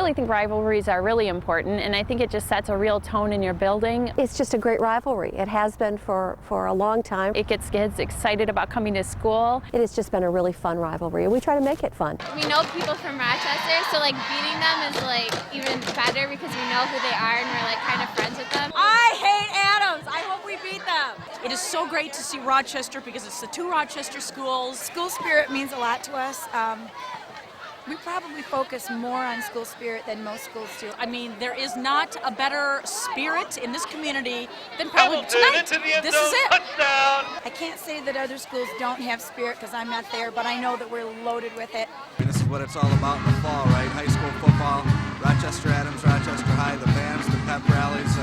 really think rivalries are really important, and I think it just sets a real tone in your building. It's just a great rivalry. It has been for a long time. It gets kids excited about coming to school. It has just been a really fun rivalry, and we try to make it fun. We know people from Rochester, so like beating them is like even better because we know who they are and we're like kind of friends with them. I hate Adams. I hope we beat them. It is so great to see Rochester because it's the two Rochester schools. School spirit means a lot to us. We probably focus more on school spirit than most schools do. I mean, there is not a better spirit in this community than probably tonight. This is it. Touchdown. I can't say that other schools don't have spirit because I'm not there, but I know that we're loaded with it. This is what it's all about in the fall, right? High school football, Rochester Adams, Rochester High, the bands, the pep rallies.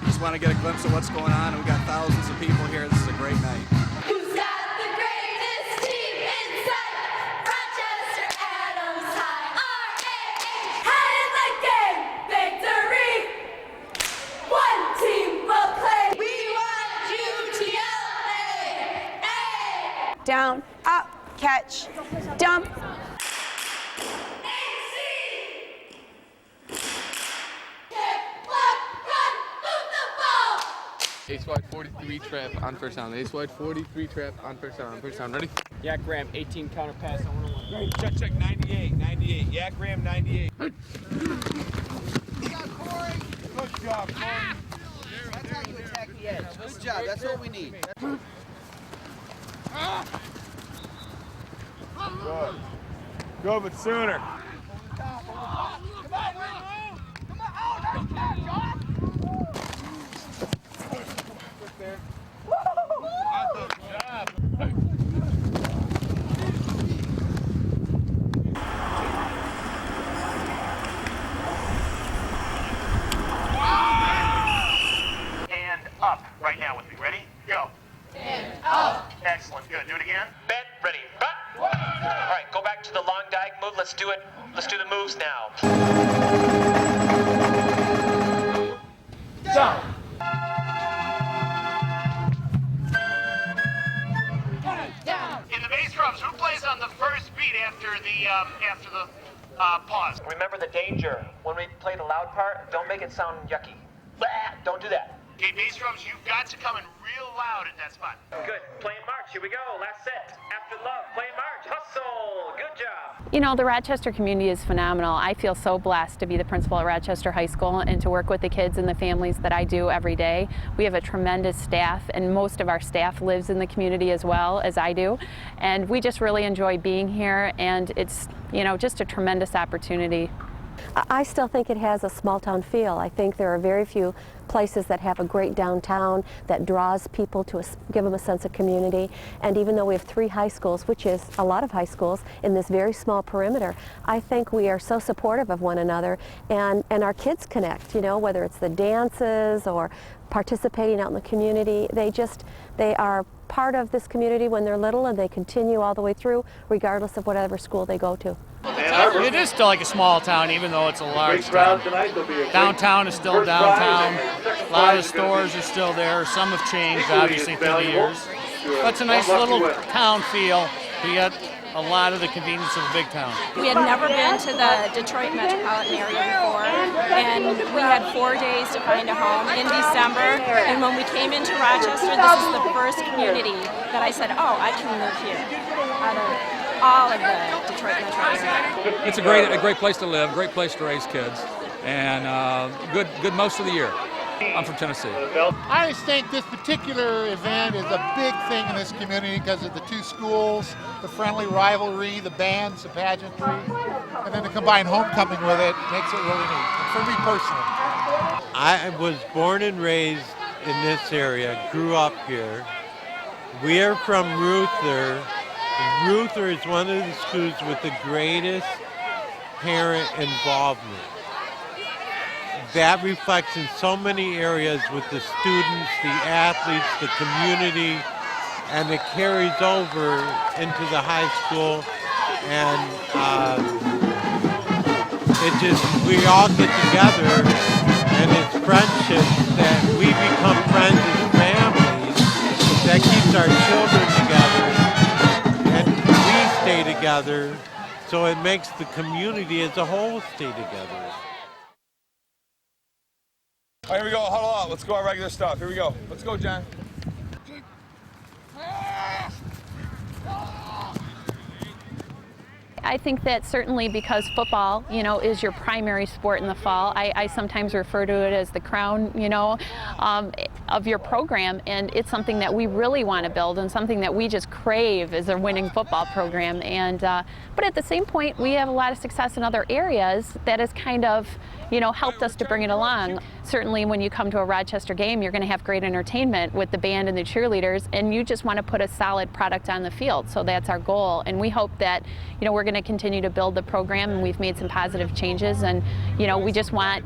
Just want to get a glimpse of what's going on, and we got thousands of people here. This is a great night. Who's got the greatest team in sight? Rochester Adams High, R-A-H. Head in the game, victory. One team will play. We want you to yell, A. Down, up, catch, dump. Ace wide 43 trap on first down. Ace wide 43 trap on first down. First down. Ready? Yak Graham 18 counter pass on 101. Check 98. Yak Graham 98. Good job, Corey. That's how you attack the edge. Good job. That's what we need. Good. Go, but sooner. Up right now with me. Ready? Go. And up. Excellent. Good. Do it again. Bend. Ready. Back. All right. Go back to the long diag move. Let's do it. Let's do the moves now. Down. In the bass drums, who plays on the first beat after the pause? Remember the danger. When we play the loud part, don't make it sound yucky. Don't do that. Okay, bass drums, you've got to come in real loud at that spot. Good. Play in march. Here we go. Last set. After love. Play in march. Hustle. Good job. You know, the Rochester community is phenomenal. I feel so blessed to be the principal at Rochester High School and to work with the kids and the families that I do every day. We have a tremendous staff, and most of our staff lives in the community as well as I do. And we just really enjoy being here, and it's, you know, just a tremendous opportunity. I still think it has a small town feel. I think there are very few places that have a great downtown that draws people to give them a sense of community. And even though we have 3 high schools, which is a lot of high schools in this very small perimeter, I think we are so supportive of one another, and our kids connect, you know, whether it's the dances or participating out in the community. They are part of this community when they're little, and they continue all the way through regardless of whatever school they go to. It is still like a small town, even though it's a large town. Downtown is still downtown. A lot of stores are still there. Some have changed, obviously, through the years. But it's a nice little town feel. We got a lot of the convenience of a big town. We had never been to the Detroit metropolitan area before, and we had 4 days to find a home in December. And when we came into Rochester, this is the first community that I said, oh, I can live here out of all of the Detroit metro area. It's a great place to live, great place to raise kids, and good most of the year. I'm from Tennessee. I just think this particular event is a big thing in this community because of the 2 schools, the friendly rivalry, the bands, the pageantry, and then to combine homecoming with it makes it really neat, for me personally. I was born and raised in this area, grew up here. We are from Ruther. Ruther is one of the schools with the greatest parent involvement. That reflects in so many areas with the students, the athletes, the community, and it carries over into the high school, and we all get together, and it's friendships that we become friends as families that keeps our children together, and we stay together So it makes the community as a whole stay together. All right, here we go. Huddle up. Let's go our regular stuff. Here we go. Let's go, John. I think that certainly because football, is your primary sport in the fall. I sometimes refer to it as the crown, of your program, and it's something that we really want to build and something that we just crave as a winning football program. And but at the same point, we have a lot of success in other areas that has kind of, helped us to bring it along. Certainly when you come to a Rochester game, you're going to have great entertainment with the band and the cheerleaders, and you just want to put a solid product on the field. So that's our goal, and we hope that, we're going to continue to build the program, and we've made some positive changes, and, we just want,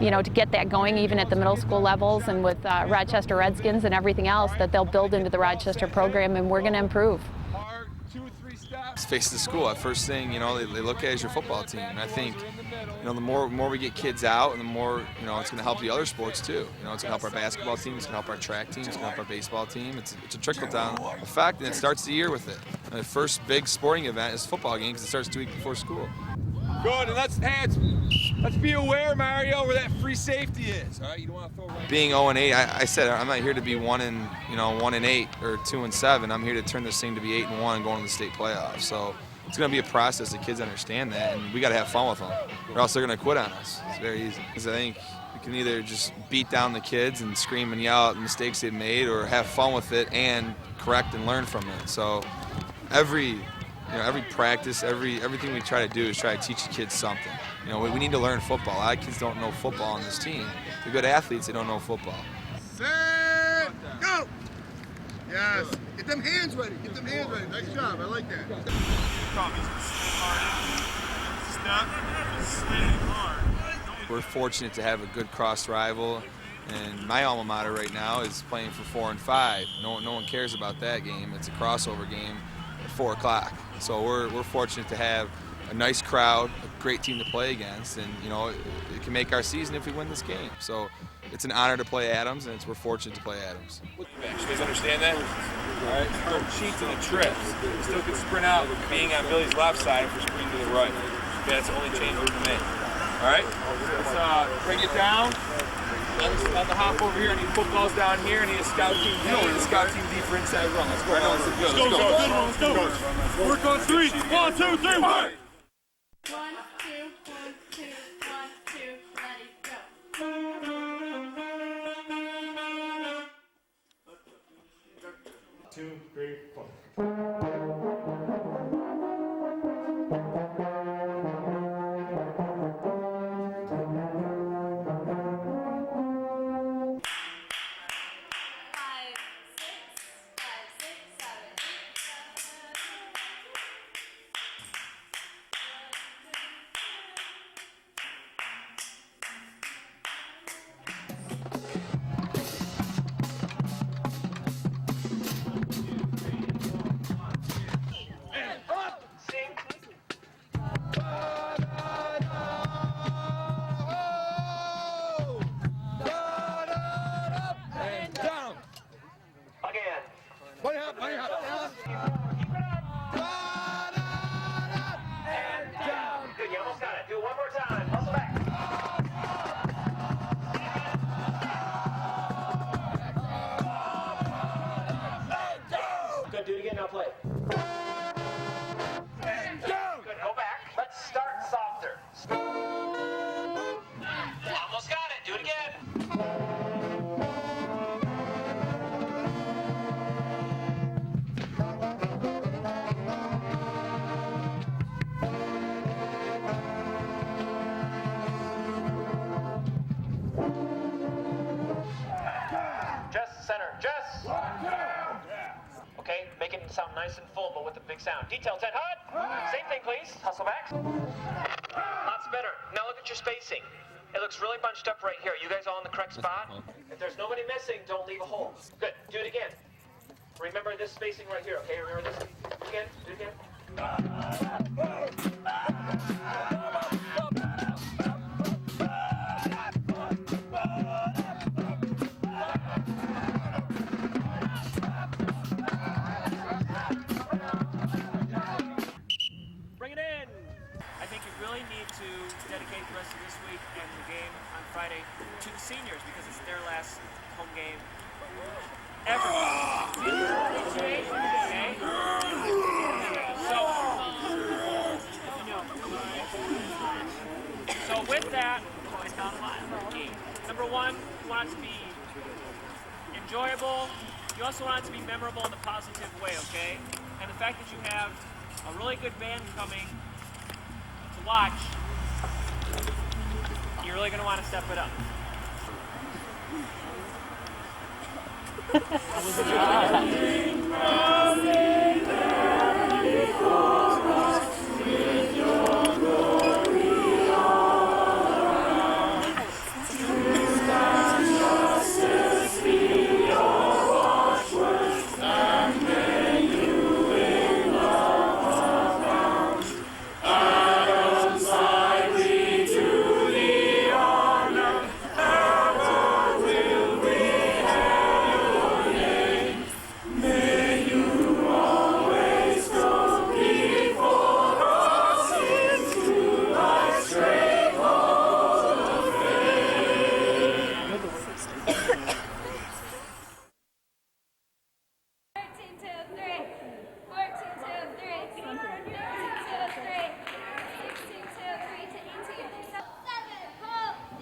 to get that going even at the middle school levels, and with Rochester Redskins and everything else, that they'll build into the Rochester program, and we're going to improve. Face the school. First thing, they look at is your football team. And I think, the more we get kids out, and the more, it's going to help the other sports too. It's going to help our basketball team, it's going to help our track team, it's going to help our baseball team. It's a trickle-down effect, and it starts the year with it. And the first big sporting event is football game because it starts 2 weeks before school. Good, and let's be aware, Mario, where that free safety is. All right, you don't want to throw right. Being 0-8, I said I'm not here to be 1-8 or 2-7. I'm here to turn this thing to be 8-1 and going to the state playoffs. So it's going to be a process that kids understand that, and we got to have fun with them, or else they're going to quit on us. It's very easy. Because I think we can either just beat down the kids and scream and yell at the mistakes they've made, or have fun with it and correct and learn from it. So every practice, everything we try to do is try to teach the kids something. We need to learn football. A lot of kids don't know football on this team. They're good athletes, they don't know football. Set, go! Yes. Get them hands ready. Get them hands ready. Nice job. I like that. We're fortunate to have a good cross rival, and my alma mater right now is playing for 4 and 5. No one cares about that game. It's a crossover game at 4 o'clock. So we're fortunate to have a nice crowd, a great team to play against, and it can make our season if we win this game. So it's an honor to play Adams, and we're fortunate to play Adams. You guys understand that? All right, throw cheats and the trips. We still can sprint out being on Billy's left side if we're sprinting to the right. Okay, that's the only change we can make. All right, let's bring it down. On the hop over here, I need footballs down here, I need a scout team D, and a scout team D for inside run. Let's go. Let's go. Let's go. Work on 3. 1, 2, 3, 1. 1, 2, 1, 2, 1, 2, let it go. 2, 3, 4. Sound nice and full, but with a big sound. Detail 10, hut! Same thing, please. Hustle back. Lots better. Now look at your spacing. It looks really bunched up right here. You guys all in the correct spot? If there's nobody missing, don't leave a hole. Good. Do it again. Remember this spacing right here, okay? Remember this? Do it again. Do it again. Bring it in. I think you really need to dedicate the rest of this week and the game on Friday to the seniors because it's their last home game ever. Okay? So with that, number one, you want it to be enjoyable. You also want it to be memorable in a positive way, okay? And the fact that you have a really good band coming to watch, you're really going to want to step it up.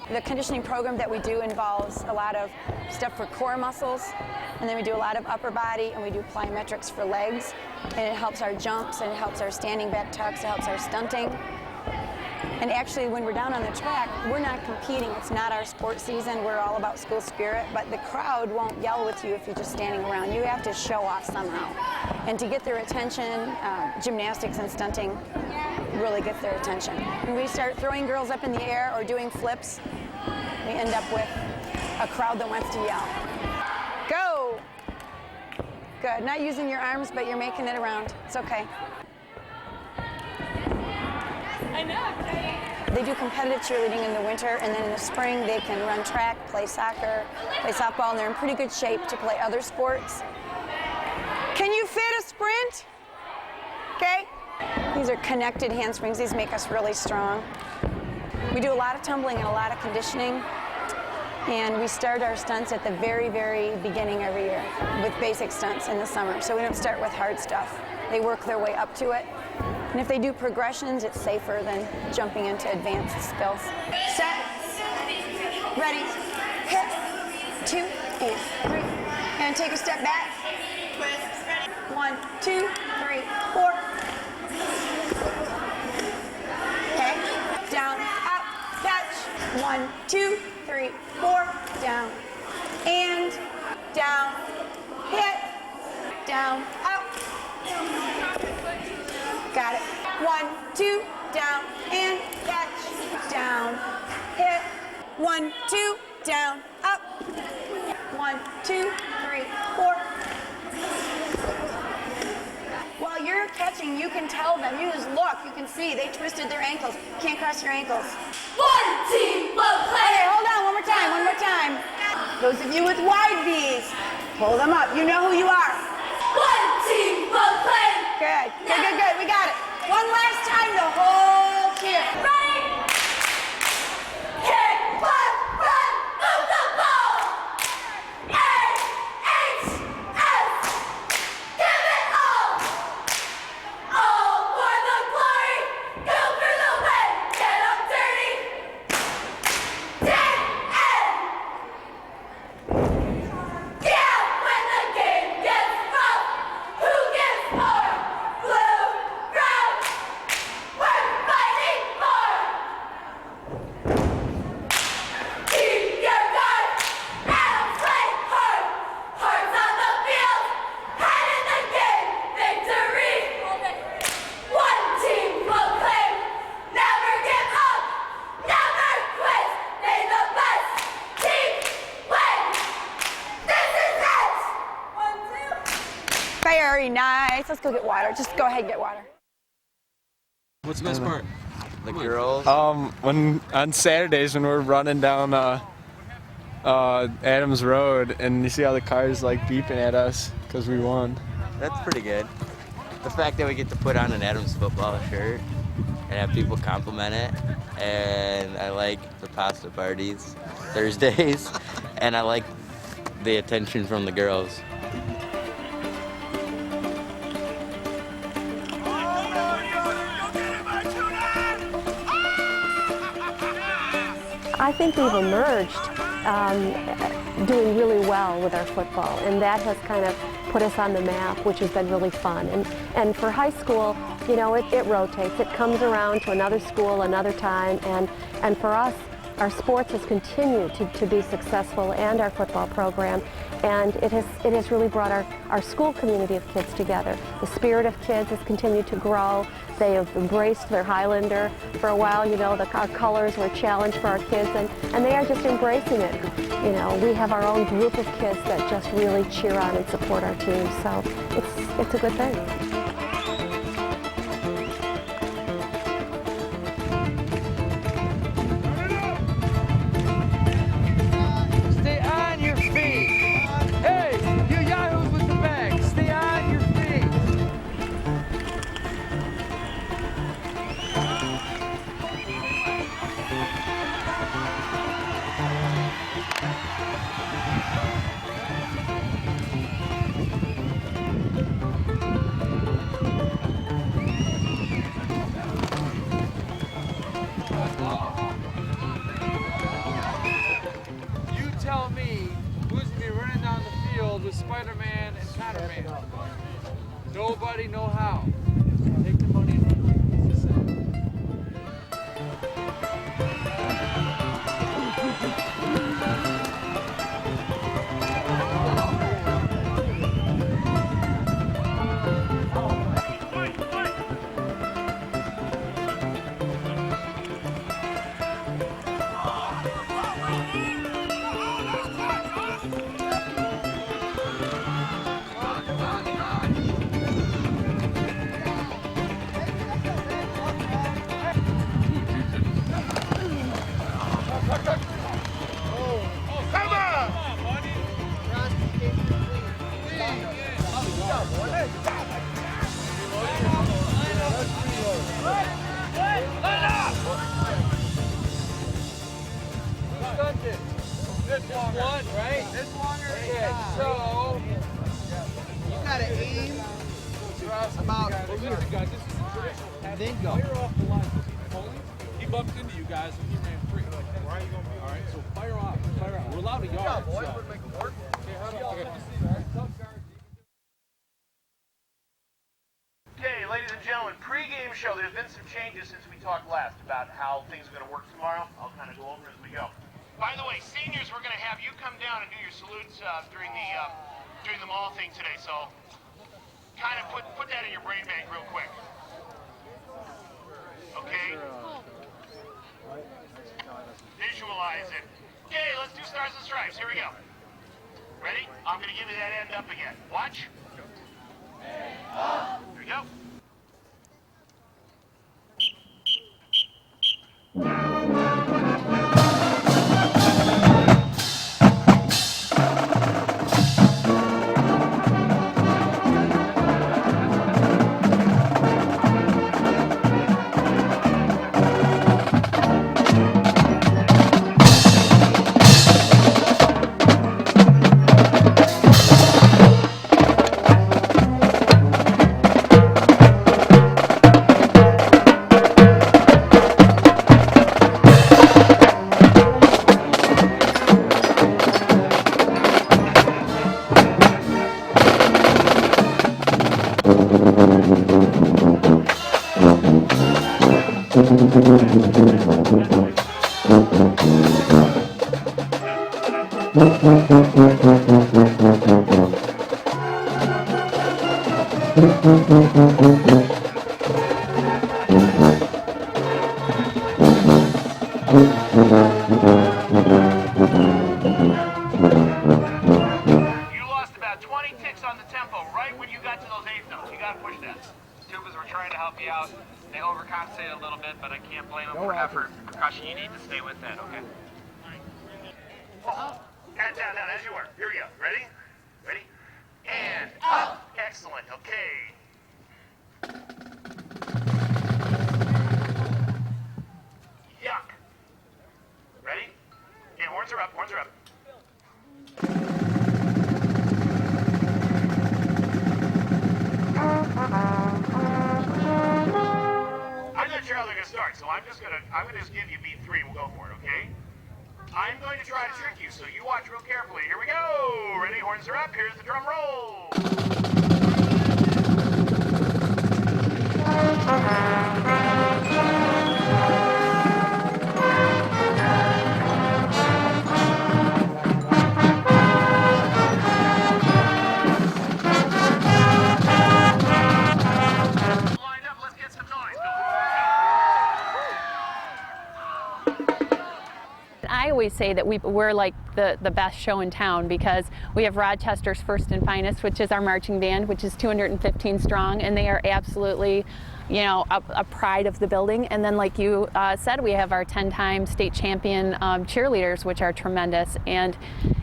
The conditioning program that we do involves a lot of stuff for core muscles, and then we do a lot of upper body, and we do plyometrics for legs, and it helps our jumps, and it helps our standing back tucks, it helps our stunting. And actually, when we're down on the track, we're not competing. It's not our sports season. We're all about school spirit, but the crowd won't yell with you if you're just standing around. You have to show off somehow. And to get their attention, gymnastics and stunting really gets their attention. When we start throwing girls up in the air or doing flips, we end up with a crowd that wants to yell. Go! Good. Not using your arms, but you're making it around. It's okay. I know. They do competitive cheerleading in the winter, and then in the spring they can run track, play soccer, play softball, and they're in pretty good shape to play other sports. Can you fit a sprint? Okay. These are connected handsprings. These make us really strong. We do a lot of tumbling and a lot of conditioning, and we start our stunts at the very, very beginning every year with basic stunts in the summer. So we don't start with hard stuff. They work their way up to it. And if they do progressions, it's safer than jumping into advanced skills. Set, ready, hit, 2 and 3. And take a step back. 1, 2, 3, 4. Okay, down, up, catch. 1, 2, 3, 4, down, and down, hit, down, up. Got it. 1, 2, down, and catch. Down, hit. 1, 2, down, up. 1, 2, 3, 4. While you're catching, you can tell them. You just look. You can see they twisted their ankles. Can't cross your ankles. 1 team, 1 play. Okay, hold on. One more time. One more time. Those of you with wide V's, pull them up. You know who you are. 1 team, 1 play. Good. Good, good, good. We got it. One last time, the whole cheer. Ready? Kick, left, run, move the ball. A-H-S. Give it all. All for the glory. Go for the win. Get up dirty. D-N. Yeah, when the game gets rough. Who gets more? Blue, brown. We're fighting for. Keep your guard. And play hard. Hearts on the field. Head in the game. Victory. 1 team will play. Never give up. Never quit. May the best team win. This is it. 1, 2. Very nice. Let's go get water. Just go ahead and get water. What's the best part? The girls. When on Saturdays when we're running down Adams Road and you see all the cars like beeping at us because we won. That's pretty good. The fact that we get to put on an Adams football shirt. and have people compliment it. And I like the pasta parties Thursdays, and I like the attention from the girls. I think we've emerged doing really well with our football, and that has kind of put us on the map, which has been really fun. And for high school, you know, it rotates. It comes around to another school another time, and for us, our sports has continued to be successful, and our football program, and it has really brought our school community of kids together. The spirit of kids has continued to grow. They have embraced their Highlander. For a while, you know, our colors were a challenge for our kids, and they are just embracing it. You know, we have our own group of kids that just really cheer on and support our team, so it's a good thing. Tell me who's gonna be running down the field with Spider-Man and Counterman. Nobody know how. Take the money and run. This one, right? This longer? Yeah, so you gotta aim about listen, guys, this is traditional. Then go. Fire off the line. He bumped into you guys and he ran free. Where are you gonna be? Alright, so fire off. Fire off. We're allowed a yard. Yeah, boy, so. Would make it work. Okay, ladies and gentlemen, pre-game show. There's been some changes since we talked last about how things are going to work tomorrow. I'll kind of go over as we go. By the way, seniors, we're going to have you come down and do your salutes during the mall thing today. So, kind of put that in your brain bank real quick. Okay. Visualize it. Okay, let's do Stars and Stripes. Here we go. Ready? I'm going to give you that end up again. Watch. Here we go. so I'm gonna just give you beat 3. We'll go for it, okay? I'm going to try to trick you, so you watch real carefully. Here we go. Ready? Horns are up. Here's the drum roll. I always say that we're like the best show in town because we have Rochester's First and Finest, which is our marching band, which is 215 strong, and they are absolutely, you know, a pride of the building. And then, like you said, we have our 10-time state champion cheerleaders, which are tremendous. And,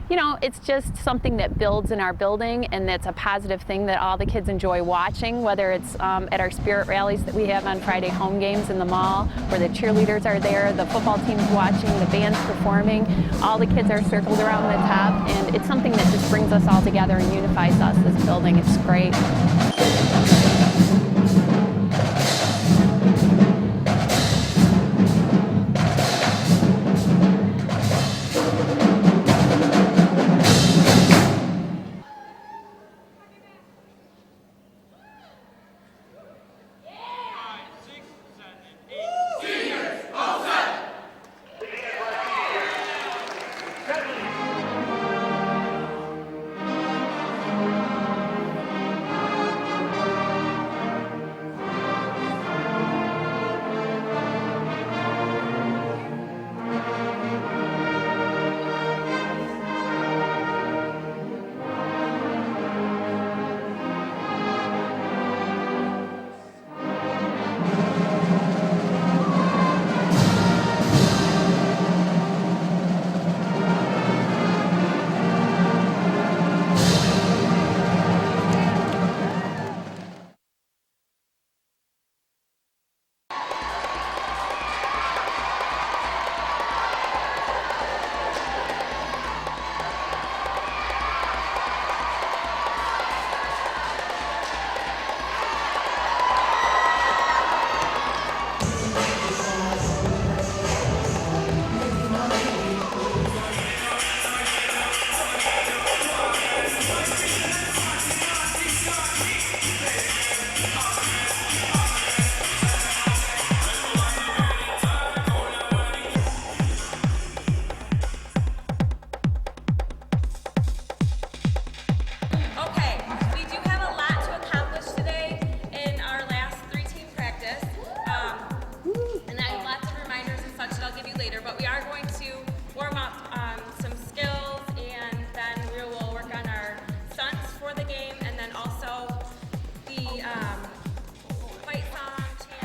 you know, it's just something that builds in our building, and that's a positive thing that all the kids enjoy watching, whether it's at our spirit rallies that we have on Friday home games in the mall, where the cheerleaders are there, the football team's watching, the band's performing, all the kids are circled around the top, and it's something that just brings us all together and unifies us as a building. It's great.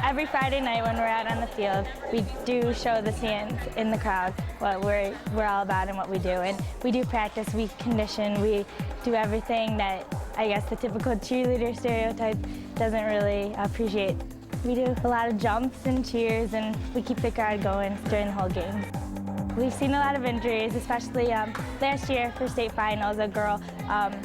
Every Friday night when we're out on the field, we do show the fans in the crowd what we're all about and what we do. And we do practice, we condition, we do everything that I guess the typical cheerleader stereotype doesn't really appreciate. We do a lot of jumps and cheers, and we keep the crowd going during the whole game. We've seen a lot of injuries, especially last year for state finals, a girl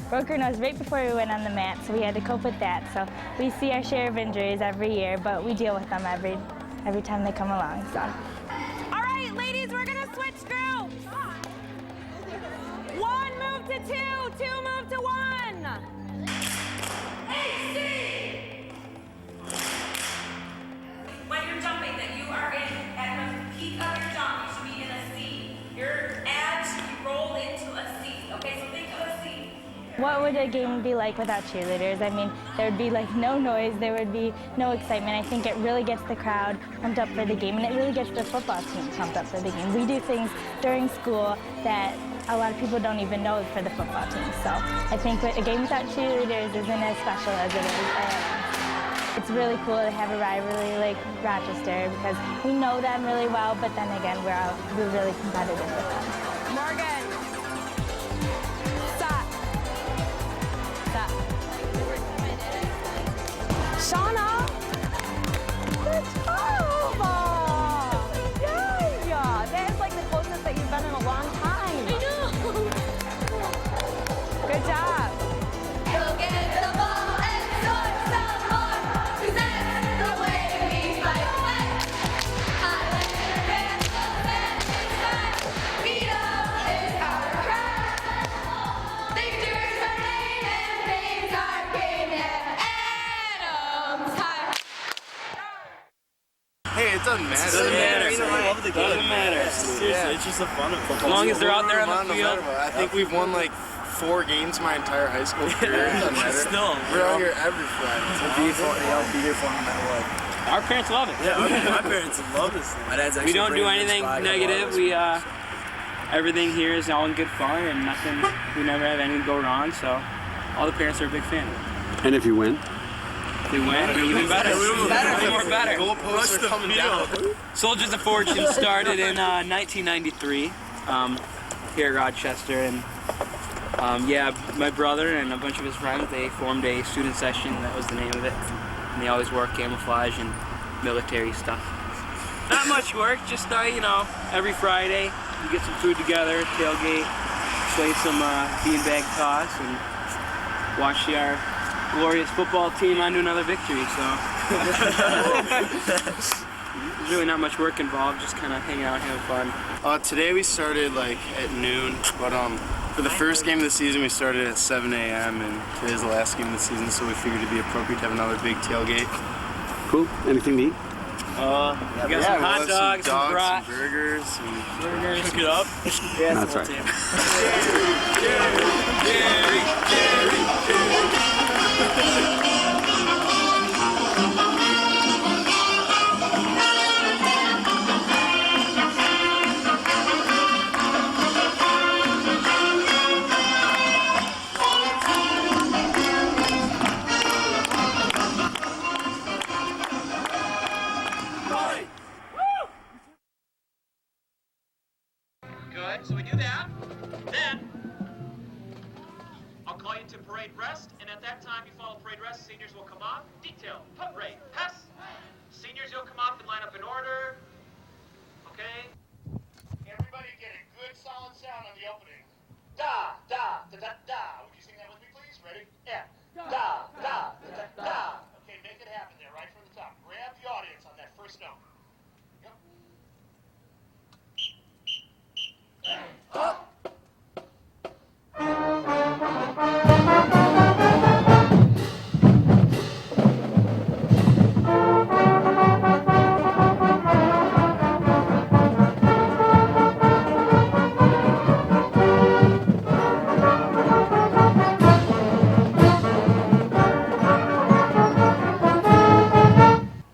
broke her nose right before we went on the mat, so we had to cope with that. So we see our share of injuries every year, but we deal with them every time they come along. So. All right, ladies, we're gonna switch groups. 1 move to 2, 2 move to 1. AC. When you're jumping, that you are at the peak of your jump, you should be in a C. Your abs should be rolled into a C. Okay, so think of a C. What would a game be like without cheerleaders? I mean, there would be like no noise, there would be no excitement. I think it really gets the crowd pumped up for the game, and it really gets the football team pumped up for the game. We do things during school that a lot of people don't even know for the football team. So I think a game without cheerleaders isn't as special as it is. It's really cool to have a rivalry like Rochester because we know them really well, but then again, we're really competitive with them. Morgan. Stop. Stop. Shauna. Good job. Yeah. That is like the closest that you've been in a long time. I know. Good job. Go get the ball and score some more, 'cause that's the way we fight. matter. Doesn't matter. Seriously, it's just a fun football. As long as they're out there on the field. I think we've won like 4 games my entire high school career. It doesn't matter. Still, we're out here every Friday. We'll be here for them no matter what. Our parents love it. Yeah, my parents love this. My dad's actually. We don't do anything negative. We everything here is all in good fun and nothing. We never have anything go wrong. So all the parents are a big fan. And if you win? If we win, even better. Even more better. Goalposts are coming down. Soldiers of Fortune started in 1993 here at Rochester, and yeah, my brother and a bunch of his friends, they formed a student session. That was the name of it. And they always work camouflage and military stuff. Not much work, just you know, every Friday we get some food together, tailgate, play some beanbag toss, and watch our glorious football team on to another victory. So there's really not much work involved, just kind of hanging out, having fun. Today we started like at noon, but for the first game of the season we started at 7 a.m. and today's the last game of the season, so we figured it'd be appropriate to have another big tailgate. Cool. Anything to eat? We got some hot dogs, some brats, some burgers. Cook it up. Yeah, that's right. Good, so we do that. Then, I'll call you to parade rest, and at that time you follow parade rest, seniors will come off. Detail, parade, pass. Seniors, you'll come off and line up in order. Okay? Everybody get a good solid sound on the opening. Da, da, da, da, da. Would you sing that with me, please? Ready? Yeah. Da, da, da, da, da. Okay, make it happen there, right from the top. Grab the audience on that first note. Yep. Up.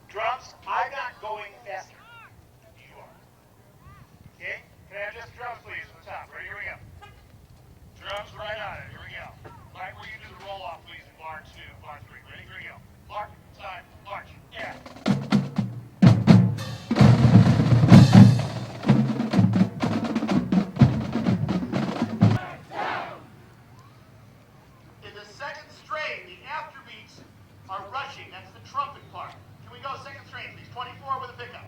Drums, I'm not going faster. You are. Okay? Can I have just drums, please, from the top? Ready? Here we go. Drums right on it. Here we go. Right where you do the roll off, please, in bar 2, bar 3. Ready? Here we go. Mark, time, march. Yeah. In the second strain, the afterbeats are rushing. That's the trumpet part. Can we go second strain, please? 24 with a pickup.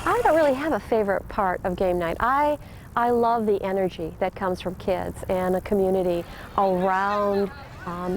I don't really have a favorite part of game night. I love the energy that comes from kids and a community around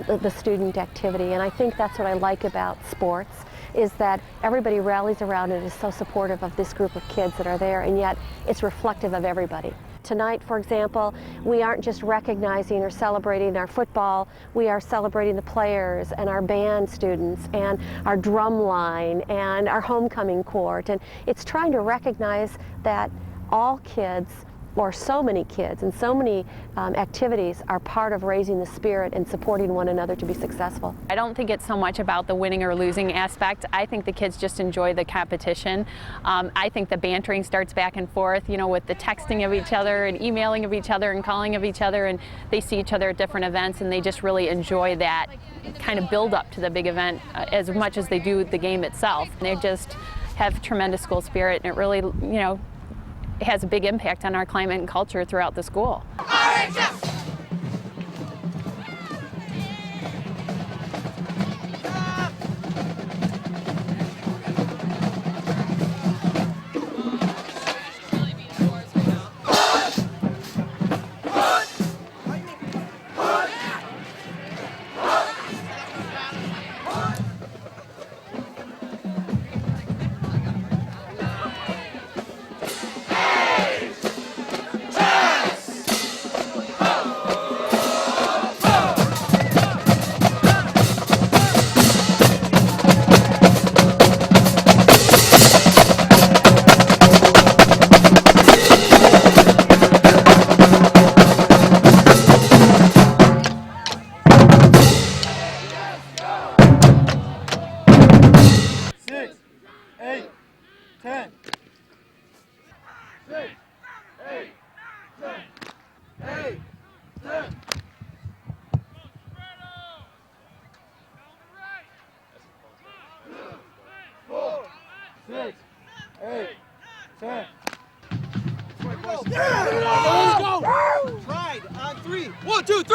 the student activity, and I think that's what I like about sports, is that everybody rallies around and is so supportive of this group of kids that are there, and yet it's reflective of everybody. Tonight, for example, we aren't just recognizing or celebrating our football, we are celebrating the players and our band students and our drum line and our homecoming court, and it's trying to recognize that all kids, or so many kids and so many activities, are part of raising the spirit and supporting one another to be successful. I don't think it's so much about the winning or losing aspect. I think the kids just enjoy the competition. I think the bantering starts back and forth, you know, with the texting of each other and emailing of each other and calling of each other, and they see each other at different events and they just really enjoy that kind of build up to the big event as much as they do the game itself. They just have tremendous school spirit, and it really, you know, has a big impact on our climate and culture throughout the school.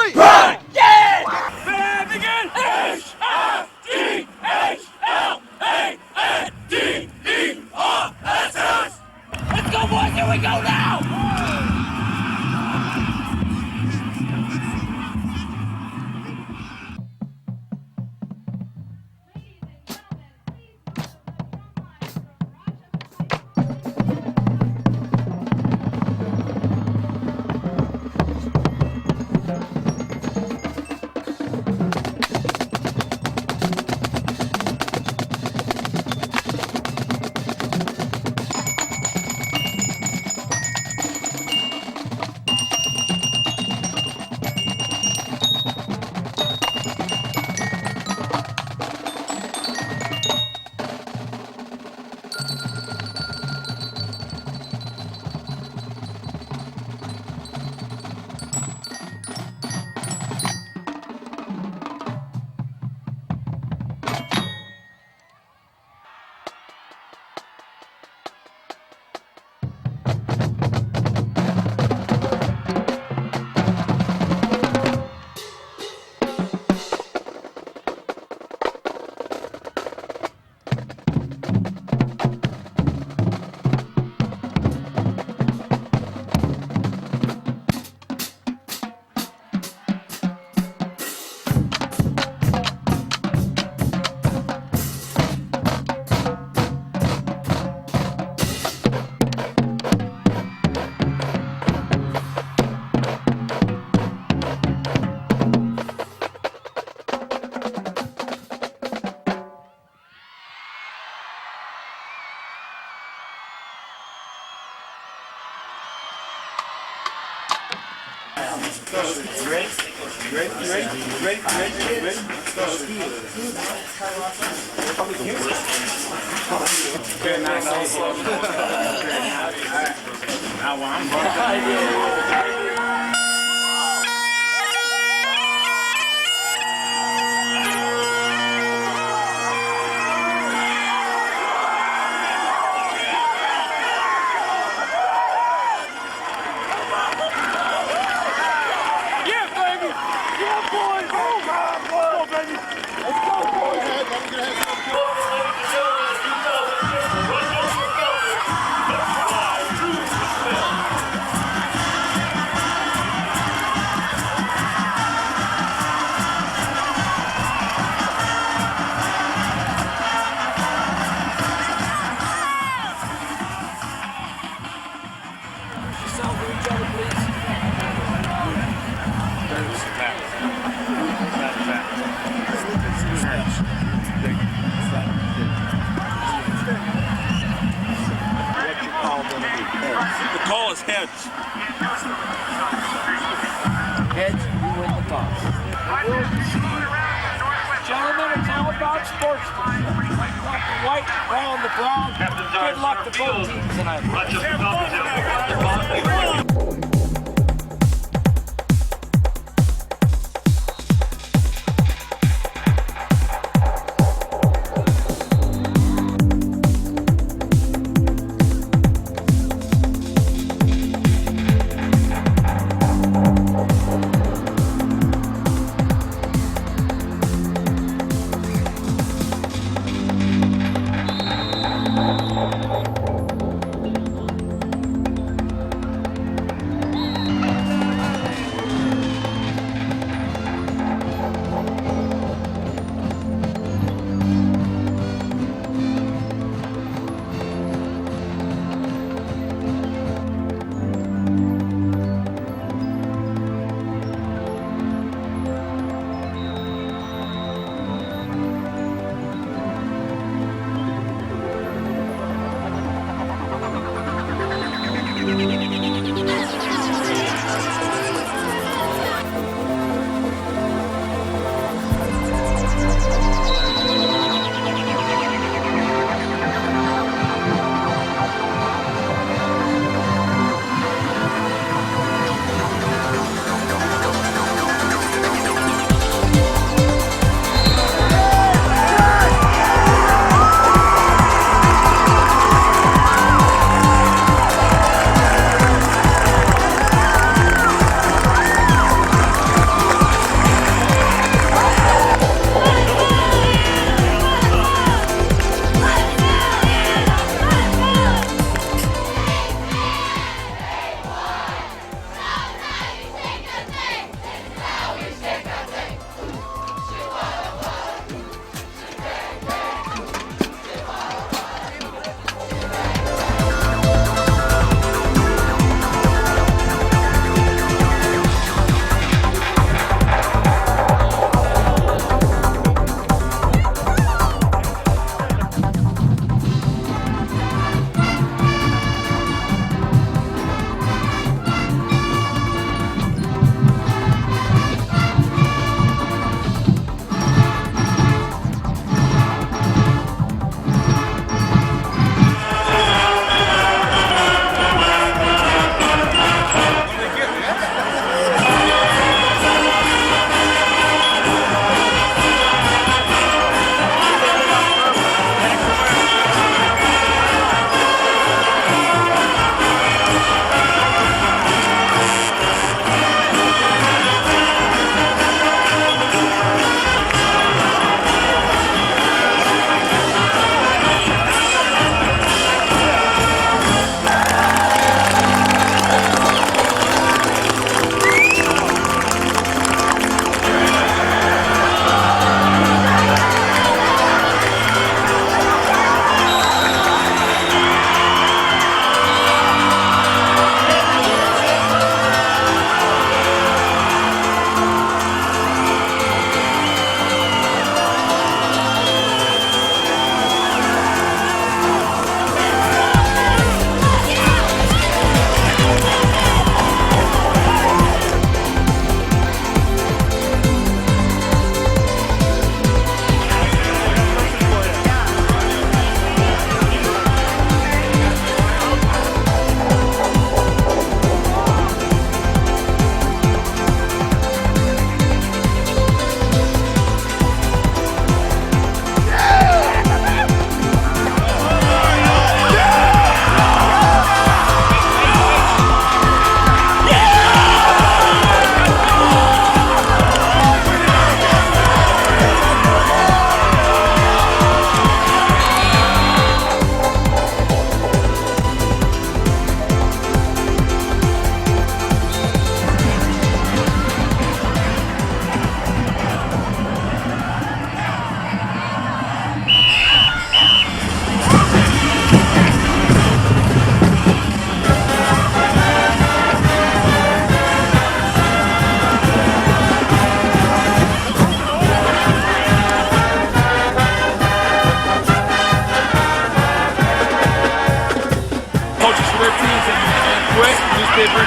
3. Run! Yeah! Say that again. H-I-G-H-L-A-N-D-E-R-S-S. Let's go, boys. Here we go now. The call is heads. Heads, you win the toss. Gentlemen, it's all about sportsmanship. The white, brown, the brown. Good luck to both teams tonight.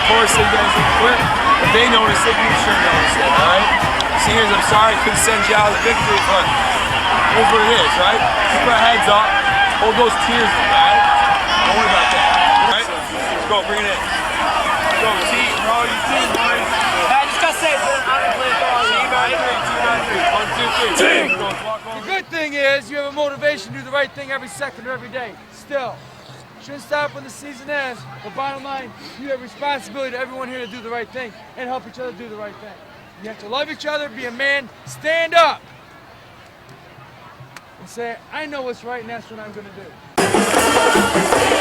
course, so you guys look quick. If they notice it, you sure notice it, all right? Seniors, I'm sorry I couldn't send you out of the victory, but here's what it is, right? Keep our heads up. Hold those tears in, all right? Don't worry about that, all right? Let's go, bring it in. Let's go, T, bro, you team, boys. I just got to say, I'm going to play it all Team on three, team on three. 1, 2, 3. Team! The good thing is you have a motivation to do the right thing every second of every day. Still, shouldn't stop when the season ends, but bottom line, you have responsibility to everyone here to do the right thing and help each other do the right thing. You have to love each other, be a man, stand up, and say, I know what's right and that's what I'm going to do.